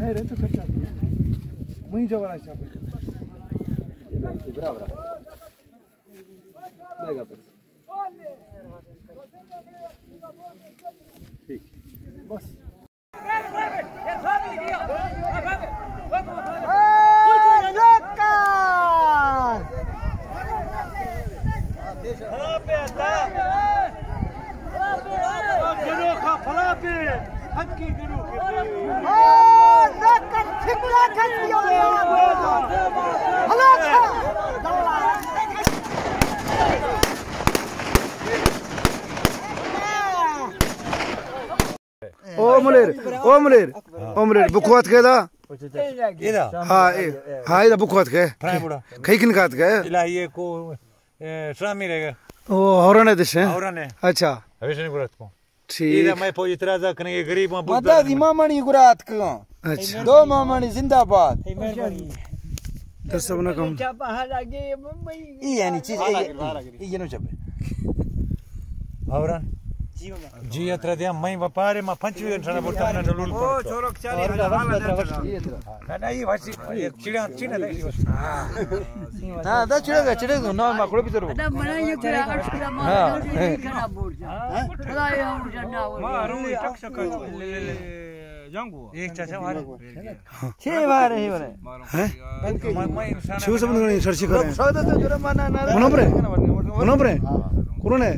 नहीं रे तो खर्चा वहीं जवाना चाहिए बराबर लेगा ठीक बस ओ मुलेर बुखवात के दा हाँ इधर बुखवात के कहीं किन काट के इलाही को श्रामी रहेगा ओ हौरने देश है हौरने अच्छा हवेश नहीं गुरात को ठीक इधर मैं पोई इतराज़ करेंगे गरीब माँ बता दी मामनी गुरात को अच्छा दो मामनी जिंदाबाद तो सब ना कम ये यानी चीज ये नो चबे हौरन जी अत्र दिया मैं व्यापार में 25 घंटा बोलता ना डलूल ओ छोरो चाली ना ये वासी चिड़ा चिड़ा हां दा चिड़ेगा ना माकड़ो भी तरो अदा बना ये पूरा अटकरा मार खराब बोल जा खुदा ये हम जानना मारू टक सका ले जाऊंगा एक चाचा मारे 6 बार ही बने हैं मैं इंसान शिव सब नहीं सर्च करें सौदा तो जरा माना ना मनोबरे कोरोना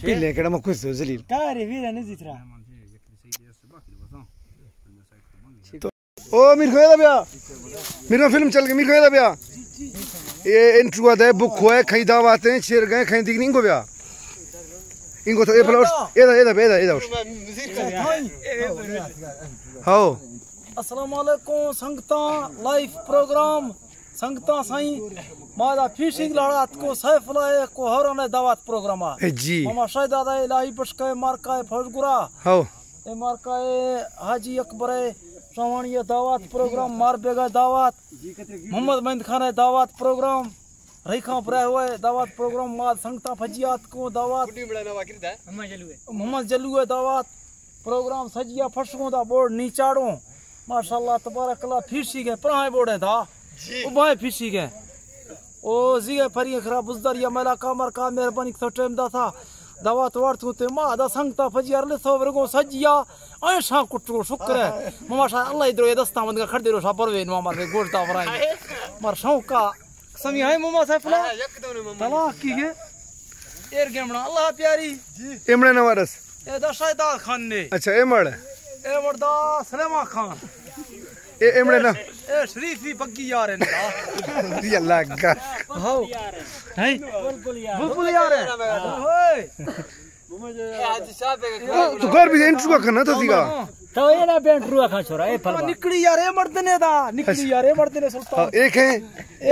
पीले केड़ा मकुस जलील तारे वीर ने जितरा ओ मीर खोया बिया मेरा फिल्म चल गई मीर खोया बिया ये इंट्रो आता है बुक हुआ है कहीं दावत हैं शेर गए कहीं दिख नहीं को बिया इनको तो ए फ्लावर्स एदा हाओ अस्सलाम वालेकुम संगता लाइव प्रोग्राम संगता साईं मादा फिशिंग लड़ात को सैफुल्लाह को हरने दावत प्रोग्राम ए जी मामा शहजादा इलाही बशके मारका फौजगुरा हाओ ए मारका हाजी अकबर श्रावणीय दावत प्रोग्राम मार बेगा दावत मोहम्मद महिंद खान दावत प्रोग्राम रईखा परे हुए दावत प्रोग्राम माद संगता फजियात को दावत मोहम्मद जलुए दावत प्रोग्राम सजिया फशगो दा बोर्ड नीचाड़ो माशाल्लाह तबारकल्लाह फिशी गए पराए बोर्ड था उबाए फिशी गए ओ जीगे फरी खराब बुजदारिया मेला कामर का मेहरबानी तो टाइम दा था दावत वार्थ होते मा दा संगता फजियार ले सो वर्गो सजिया ऐसा कुटो शुक्र है माशा अल्लाह इधर ये दस्ता मंद का खड़ दे रो सा परवे मामा से गोश्त आवराई मार शौका समी है मामा सैफुल्ला तला की है एर गेमना अल्लाह प्यारी इमरान नवारस ए दा शहजादा खान ने अच्छा इमरान ए मर्दा सलेमा खान ए इमरान ए शरीफी पक्की यार है ना ये लगा हां नहीं बुलबुल यार है ओए तो घर भी इंट्रो का करना था सीगा तो ये ना पेंट रुआ खा छोरा ए फलवा निकली यार ए मर्द ने दा निकली यार ए मर्द ने सुल्तान एक है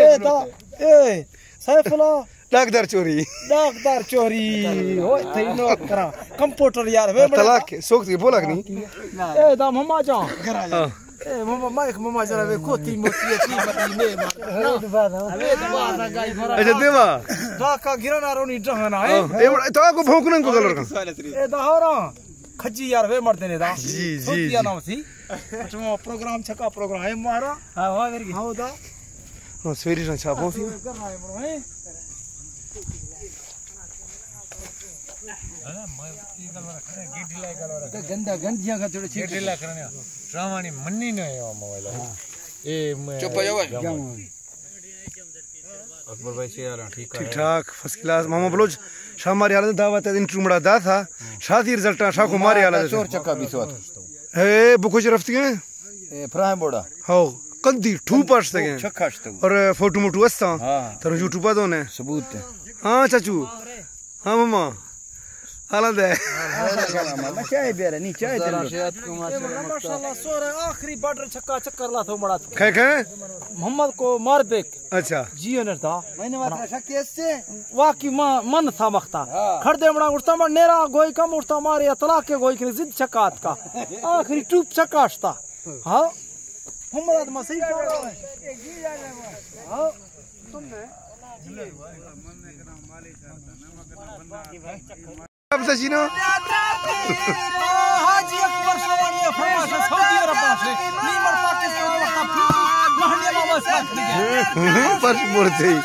ए दा ए सैफुल्लाह दागदार चोरी ओए थई नो करा कंप्यूटर यार वे तलाक सोख के बोला नहीं ए दा मम्मा जा ए मम्मा माइक मम्मा जरा वे कोती मोती की बती ने अबे दबा गाई भरा अच्छा देवा दा का गिरना रोनी जहाना है ए तो को भौंकने को कलर का ए दा होरा खजी यार वे मरते ने दा जी या नाम सी अच्छा प्रोग्राम छका प्रोग्राम है मारा हां हो गई हां दा ओ सवेरी ना छापो सी गंदा गंदियां का थोड़े छे ढीला करने श्रावणी मन्नी ने आया मोबाइल ए चुप हो जाओ अकबर भाई से यार ठीक है ठीक ठाक फर्स्ट क्लास मामा बलोच शाम मारी हालत दावत है इंट्रो मड़ा दा था शादी रिजल्ट शा को मारी हालत चोर चक्का बिसवत ए बुको रफ्ती है ए फ्राई बोड़ा हां कंदी ठू पास तक छक्कास्ट और फोटो मोटो वस्ता तर यूट्यूब पर दोने सबूत हां चाचू हां मम्मा हालत है मामा चाय बेरा नहीं चाय तेरा माशाल्लाह सोरे आखिरी बॉर्डर छक्का चक्कर ला तो बड़ा खे मोहम्मद को मारबेक अच्छा जियो ने था मैंने मारा शक्ति से वाकी मन था मखता खड़ दे बड़ा उठता मन नेरा गोई कम उठता मारे तलाक के गोई के जिद छक्कात का आखिरी टूप छक्कास्ता हां मोहम्मद मसीह का हां तुमने अब सजीनो हाजी अकबर सवारी फरमाश सऊदी अरब से पर्स मोड़ते ही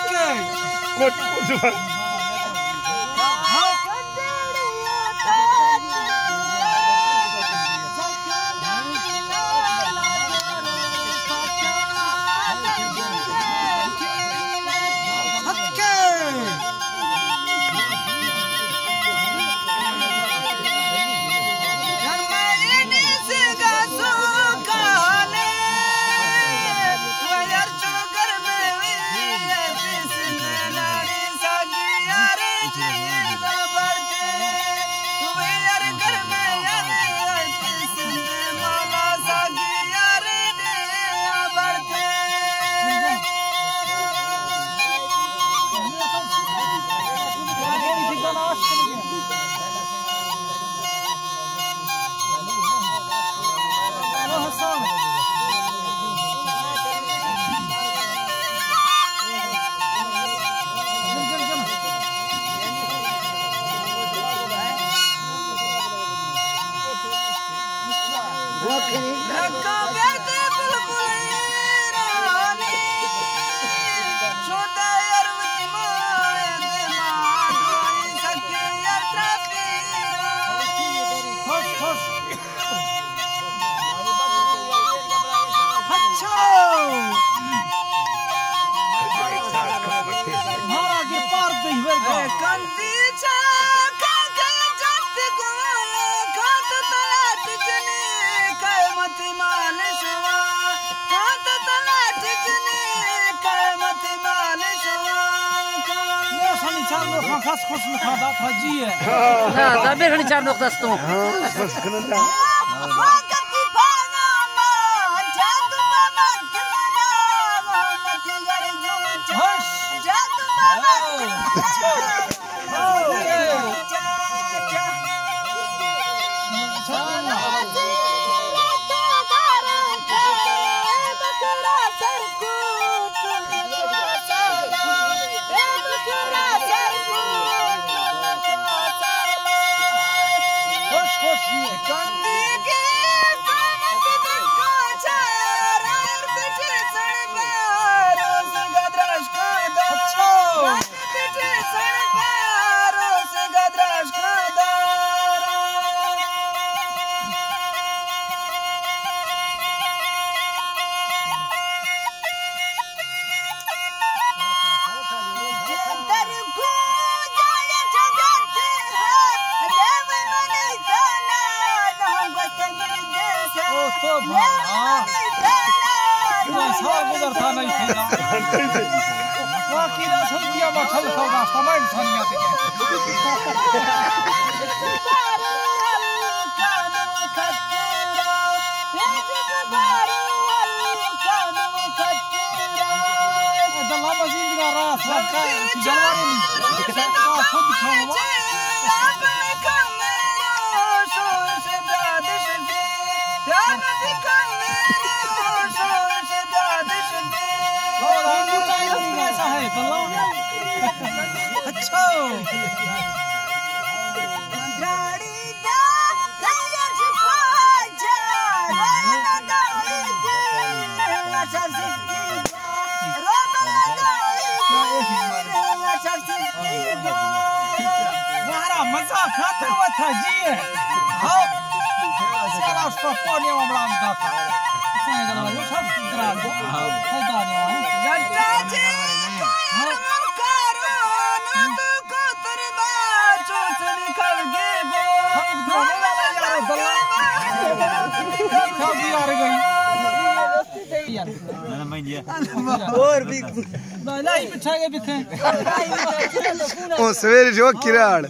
ओ सवेरे जो किराड़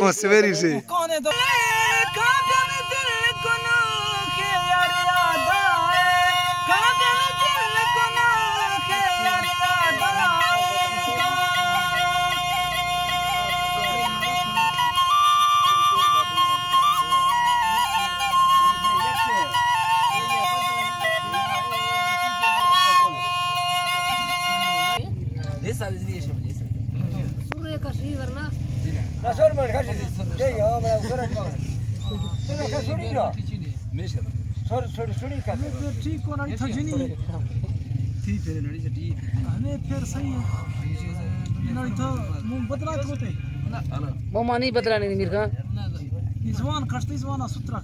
ओ सवेरे से हमें फिर सही है नहीं तो मुंह बदला तो होते मम्मा नहीं बदला नहीं मीर खान जवान खस्ती जवान सुतरा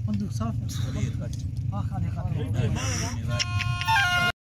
बंदूक साफ है